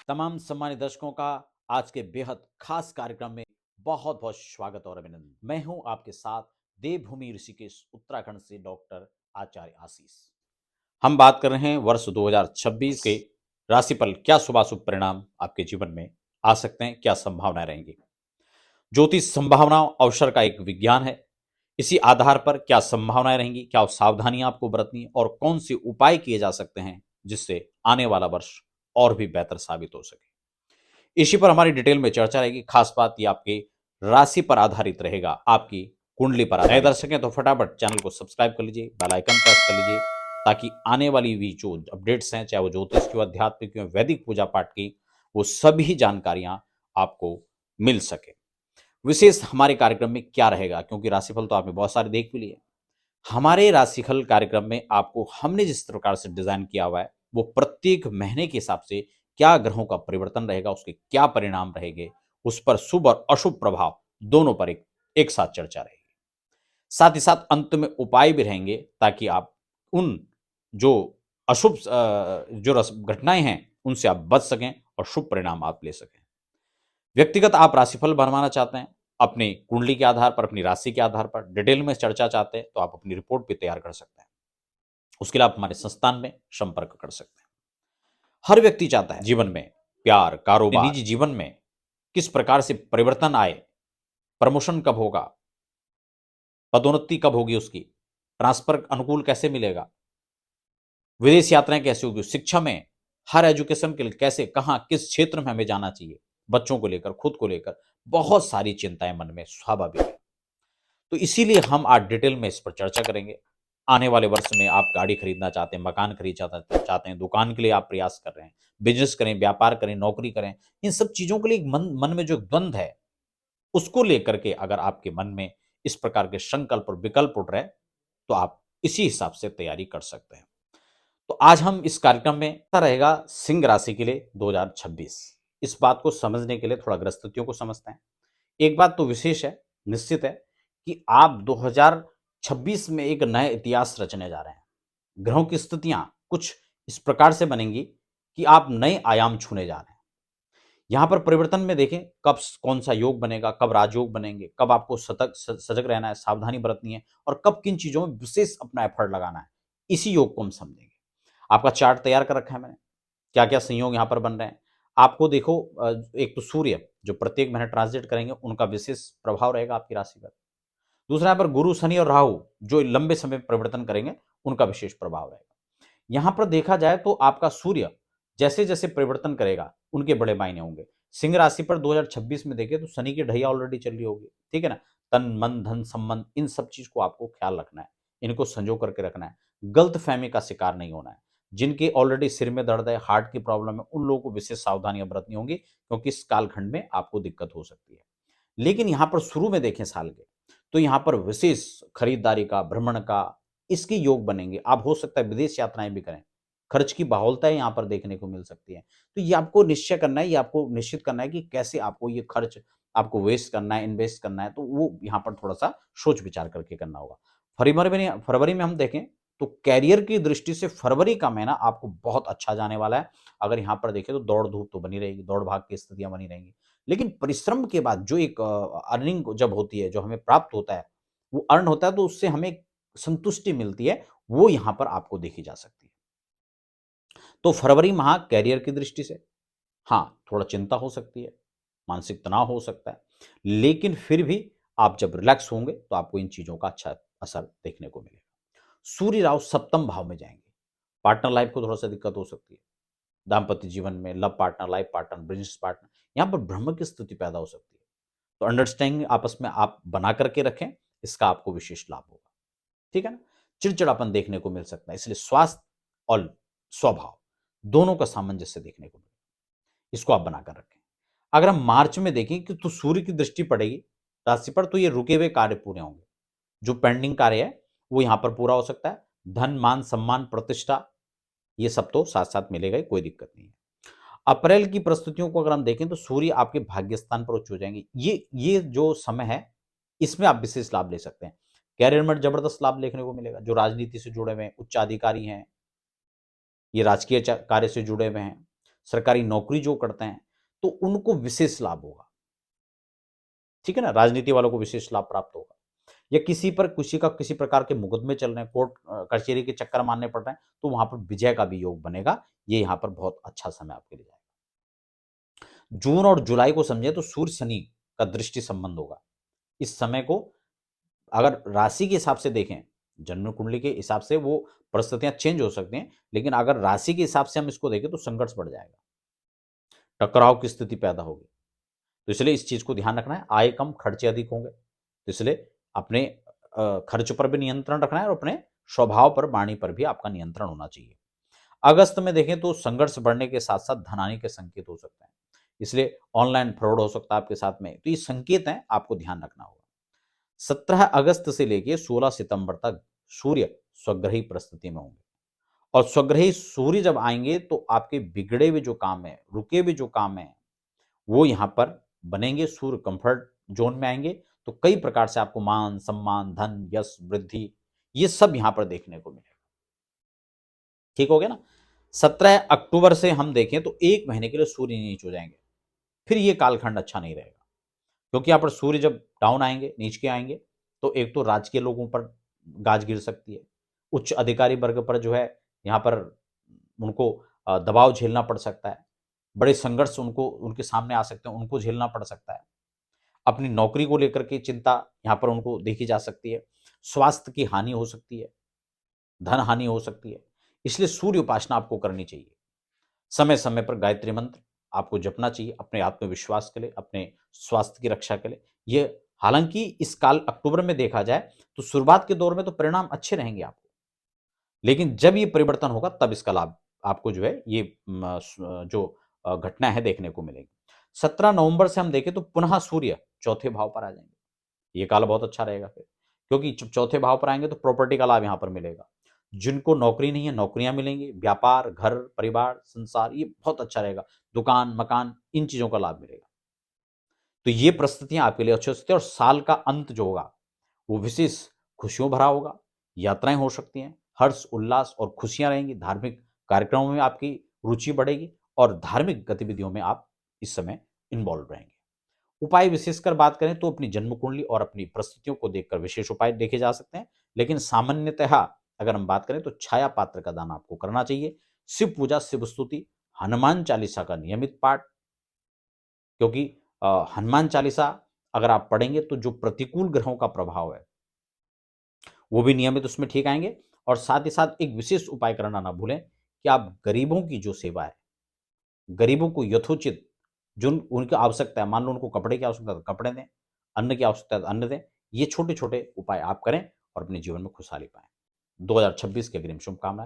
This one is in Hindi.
तमाम सम्मानित दर्शकों का आज के बेहद खास कार्यक्रम में बहुत बहुत स्वागत और अभिनंदन। मैं हूं आपके साथ देवभूमि ऋषिकेश उत्तराखंड से डॉक्टर आचार्य आशीष। हम बात कर रहे हैं वर्ष 2026 के राशिफल। क्या शुभाशुभ परिणाम आपके जीवन में आ सकते हैं, क्या संभावनाएं रहेंगी। ज्योतिष संभावनाओं अवसर का एक विज्ञान है। इसी आधार पर क्या संभावनाएं रहेंगी, क्या सावधानियां आपको बरतनी और कौन से उपाय किए जा सकते हैं जिससे आने वाला वर्ष और भी बेहतर साबित हो सके। इसी पर हमारी डिटेल में चर्चा रहेगी। खास बात ये आपकी राशि पर आधारित रहेगा, आपकी कुंडली पर। नए दर्शक हैं तो फटाफट चैनल को सब्सक्राइब कर लीजिए, बेल आइकन प्रेस कर लीजिए, ताकि आने वाली भी जो अपडेट्स हैं, चाहे वो ज्योतिष की, आध्यात्मिक की, वैदिक पूजा पाठ की, वो सभी जानकारियां आपको मिल सके। विशेष हमारे कार्यक्रम में क्या रहेगा, क्योंकि राशिफल तो आपने बहुत सारे देख भी लिए। हमारे राशिफल कार्यक्रम में आपको हमने जिस प्रकार से डिजाइन किया हुआ है, वो प्रत्येक महीने के हिसाब से क्या ग्रहों का परिवर्तन रहेगा, उसके क्या परिणाम रहेंगे, उस पर शुभ और अशुभ प्रभाव दोनों पर एक साथ चर्चा रहेगी। साथ ही साथ अंत में उपाय भी रहेंगे, ताकि आप उन जो अशुभ जो घटनाएं हैं उनसे आप बच सकें और शुभ परिणाम आप ले सकें। व्यक्तिगत आप राशिफल बनवाना चाहते हैं, अपनी कुंडली के आधार पर, अपनी राशि के आधार पर डिटेल में चर्चा चाहते हैं, तो आप अपनी रिपोर्ट भी तैयार कर सकते हैं। उसके लिए आप हमारे संस्थान में संपर्क कर सकते हैं। हर व्यक्ति चाहता है जीवन में प्यार, कारोबार, निजी जीवन में किस प्रकार से परिवर्तन आए, प्रमोशन कब होगा, पदोन्नति कब होगी, उसकी ट्रांसफर अनुकूल कैसे मिलेगा, विदेश यात्राएं कैसे होगी, शिक्षा में हर एजुकेशन के लिए कैसे, कहां, किस क्षेत्र में हमें जाना चाहिए, बच्चों को लेकर, खुद को लेकर बहुत सारी चिंताएं मन में स्वाभाविक है। तो इसीलिए हम आज डिटेल में इस पर चर्चा करेंगे। आने वाले वर्ष में आप गाड़ी खरीदना चाहते हैं, मकान खरीद चाहते हैं, दुकान के लिए आप प्रयास कर रहे हैं, बिजनेस करें, व्यापार करें, नौकरी करें, इन सब चीजों के लिए मन में जो द्वंद्व है, उसको लेकर के अगर आपके मन में इस प्रकार के संकल्प और विकल्प उठ रहे हैं, तो आप इसी हिसाब से तैयारी कर सकते हैं। तो आज हम इस कार्यक्रम में रहेगा सिंह राशि के लिए 2026। इस बात को समझने के लिए थोड़ा ग्रस्थितियों को समझते हैं। एक बात तो विशेष है, निश्चित है, कि आप 2026 में एक नए इतिहास रचने जा रहे हैं। ग्रहों की स्थितियां कुछ इस प्रकार से बनेंगी कि आप नए आयाम छूने जा रहे हैं। यहां पर परिवर्तन में देखें, कब कौन सा योग बनेगा, कब राजयोग बनेंगे, कब आपको सजग रहना है, सावधानी बरतनी है, और कब किन चीजों में विशेष अपना एफर्ट लगाना है। इसी योग को हम समझेंगे। आपका चार्ट तैयार कर रखा है मैंने, क्या क्या संयोग यहाँ पर बन रहे हैं। आपको देखो, एक तो सूर्य जो प्रत्येक महीने ट्रांजिट करेंगे, उनका विशेष प्रभाव रहेगा आपकी राशि पर। दूसरा यहाँ पर गुरु, शनि और राहु जो लंबे समय परिवर्तन करेंगे, उनका विशेष प्रभाव रहेगा। यहां पर देखा जाए तो आपका सूर्य जैसे जैसे परिवर्तन करेगा, उनके बड़े मायने होंगे। सिंह राशि पर 2026 में देखें तो शनि की ढैया ऑलरेडी चल रही होगी, ठीक है ना। तन मन धन संबंध, इन सब चीज को आपको ख्याल रखना है, इनको संजो करके रखना है। गलत फहमी का शिकार नहीं होना है। जिनके ऑलरेडी सिर में दर्द है, हार्ट की प्रॉब्लम है, उन लोगों को विशेष सावधानियां बरतनी होंगी, क्योंकि इस कालखंड में आपको दिक्कत हो सकती है। लेकिन यहां पर शुरू में देखें साल के, तो यहां पर विशेष खरीदारी का, भ्रमण का, इसके योग बनेंगे। आप हो सकता है विदेश यात्राएं भी करें। खर्च की बाहुलता यहाँ पर देखने को मिल सकती है। तो ये आपको निश्चय करना है, ये आपको निश्चित करना है कि कैसे आपको ये खर्च आपको वेस्ट करना है, इन्वेस्ट करना है, तो वो यहाँ पर थोड़ा-सा सोच विचार करके करना होगा। फरवरी में हम देखें तो करियर की दृष्टि से फरवरी का महीना आपको बहुत अच्छा जाने वाला है। अगर यहाँ पर देखें तो दौड़-धूप तो बनी रहेगी, दौड़-भाग की स्थितियाँ बनी रहेंगी। लेकिन परिश्रम के बाद जो एक अर्निंग जब होती है, जो हमें प्राप्त होता है, वो अर्न होता है, तो उससे हमें एक संतुष्टि मिलती है, वो यहाँ पर आपको देखी जा सकती है। तो फरवरी माह करियर की दृष्टि से, हाँ, थोड़ा चिंता हो सकती है, मानसिक तनाव हो सकता है, लेकिन फिर भी आप जब रिलैक्स होंगे तो आपको इन चीज़ों का अच्छा असर देखने को मिलेगा। सूर्य राहु सप्तम भाव में जाएँगे, पार्टनर लाइफ को थोड़ा-सा दिक्कत हो सकती है। दाम्पत्य जीवन में love partner, life partner, business partner, यहाँ पर भ्रम की स्थिति पैदा हो सकती है। तो अंडरस्टैंडिंग आपस में आप बना करके रखें, इसका आपको विशेष लाभ होगा। ठीक है ना? चिड़चिड़ापन देखने को मिल सकता है, इसलिए स्वास्थ्य और स्वभाव दोनों का सामंजस्य देखने को मिलेगा। इसको आप बनाकर रखें। अगर हम मार्च में देखें कि तो सूर्य की दृष्टि पड़ेगी राशि पर, तो ये रुके हुए कार्य पूरे होंगे। जो पेंडिंग कार्य है, वो यहाँ पर पूरा हो सकता है। धन, मान, सम्मान, प्रतिष्ठा, ये सब तो साथ-साथ मिलेगा ही, कोई दिक्कत नहीं है। अप्रैल की परिस्थितियों को अगर हम देखें तो सूर्य आपके भाग्य स्थान पर उच्च हो जाएंगे। ये जो समय है, इसमें आप विशेष लाभ ले सकते हैं। कैरियर में जबरदस्त लाभ देखने को मिलेगा। जो राजनीति से जुड़े हुए हैं, उच्च अधिकारी हैं, ये राजकीय कार्य से जुड़े हुए हैं, सरकारी नौकरी जो करते हैं, तो उनको विशेष लाभ होगा। ठीक है ना? राजनीति वालों को विशेष लाभ प्राप्त होगा। या किसी का किसी प्रकार के मुकदमे चल रहे हैं, कोर्ट कचहरी के चक्कर मारने पड़ रहे हैं, तो वहां पर विजय का भी योग बनेगा। ये यहाँ पर बहुत अच्छा समय आपके लिए जाएगा। जून और जुलाई को समझे तो सूर्य शनि का दृष्टि संबंध होगा। इस समय को अगर राशि के हिसाब से देखें, जन्म कुंडली के हिसाब से वो परिस्थितियां चेंज हो सकती हैं, लेकिन अगर राशि के हिसाब से हम इसको देखें तो संघर्ष बढ़ जाएगा, टकराव की स्थिति पैदा होगी। तो इसलिए इस चीज को ध्यान रखना है। आय कम, खर्चे अधिक होंगे, तो इसलिए अपने खर्च पर भी नियंत्रण रखना है और अपने स्वभाव पर, वाणी पर भी आपका नियंत्रण होना चाहिए। अगस्त में देखें तो संघर्ष बढ़ने के साथ साथ धनहानि के संकेत हो सकते हैं, इसलिए ऑनलाइन फ्रॉड हो सकता है आपके साथ में। तो ये संकेत हैं, आपको ध्यान रखना होगा। 17 अगस्त से लेके 16 सितंबर तक सूर्य स्वग्रही परिस्थिति में होंगे, और स्वग्रही सूर्य जब आएंगे तो आपके बिगड़े हुए जो काम है, रुके हुए जो काम है, वो यहाँ पर बनेंगे। सूर्य कंफर्ट जोन में आएंगे, तो कई प्रकार से आपको मान सम्मान, धन, यश, वृद्धि, ये सब यहाँ पर देखने को मिलेगा। ठीक हो गया ना? 17 अक्टूबर से हम देखें तो 1 महीने के लिए सूर्य नीच हो जाएंगे। फिर ये कालखंड अच्छा नहीं रहेगा, क्योंकि यहाँ पर सूर्य जब डाउन आएंगे, नीच के आएंगे, तो एक तो राजकीय लोगों पर गाज गिर सकती है, उच्च अधिकारी वर्ग पर जो है यहाँ पर उनको दबाव झेलना पड़ सकता है, बड़े संघर्ष उनको उनके सामने आ सकते हैं, उनको झेलना पड़ सकता है। अपनी नौकरी को लेकर के चिंता यहाँ पर उनको देखी जा सकती है। स्वास्थ्य की हानि हो सकती है, धन हानि हो सकती है। इसलिए सूर्य उपासना आपको करनी चाहिए। समय समय पर गायत्री मंत्र आपको जपना चाहिए, अपने आत्मविश्वास के लिए, अपने स्वास्थ्य की रक्षा के लिए। ये हालांकि इस काल अक्टूबर में देखा जाए तो शुरुआत के दौर में तो परिणाम अच्छे रहेंगे आपको, लेकिन जब ये परिवर्तन होगा तब इसका लाभ आपको जो है ये जो घटना है देखने को मिलेगी। 17 नवंबर से हम देखें तो पुनः सूर्य चौथे भाव पर आ जाएंगे। ये काल बहुत अच्छा रहेगा फिर, क्योंकि जब चौथे भाव पर आएंगे तो प्रॉपर्टी का लाभ यहाँ पर मिलेगा। जिनको नौकरी नहीं है, नौकरियां मिलेंगी। व्यापार, घर परिवार, संसार, ये बहुत अच्छा रहेगा। दुकान, मकान, इन चीजों का लाभ मिलेगा। तो ये परिस्थितियां आपके लिए अच्छी हो सकती है। और साल का अंत जो होगा वो विशेष खुशियों भरा होगा। यात्राएं हो सकती हैं, हर्ष उल्लास और खुशियां रहेंगी। धार्मिक कार्यक्रमों में आपकी रुचि बढ़ेगी और धार्मिक गतिविधियों में आप इस समय इन्वॉल्व रहेंगे। उपाय विशेषकर बात करें तो अपनी जन्म कुंडली और अपनी परिस्थितियों को देखकर विशेष उपाय देखे जा सकते हैं, लेकिन सामान्यतः अगर हम बात करें तो छाया पात्र का दान आपको करना चाहिए। शिव पूजा, शिव स्तुति, हनुमान चालीसा का नियमित पाठ, क्योंकि हनुमान चालीसा अगर आप पढ़ेंगे तो जो प्रतिकूल ग्रहों का प्रभाव है वो भी नियमित उसमें ठीक आएंगे। और साथ ही साथ एक विशेष उपाय करना ना भूलें कि आप गरीबों की जो सेवा है, गरीबों को यथोचित जो उनकी आवश्यकता है, मान लो उनको कपड़े की आवश्यकता है तो कपड़े दें, अन्न की आवश्यकता है तो अन्न दें। ये छोटे छोटे उपाय आप करें और अपने जीवन में खुशहाली पाएं। 2026 की अग्रिम शुभकामनाएं।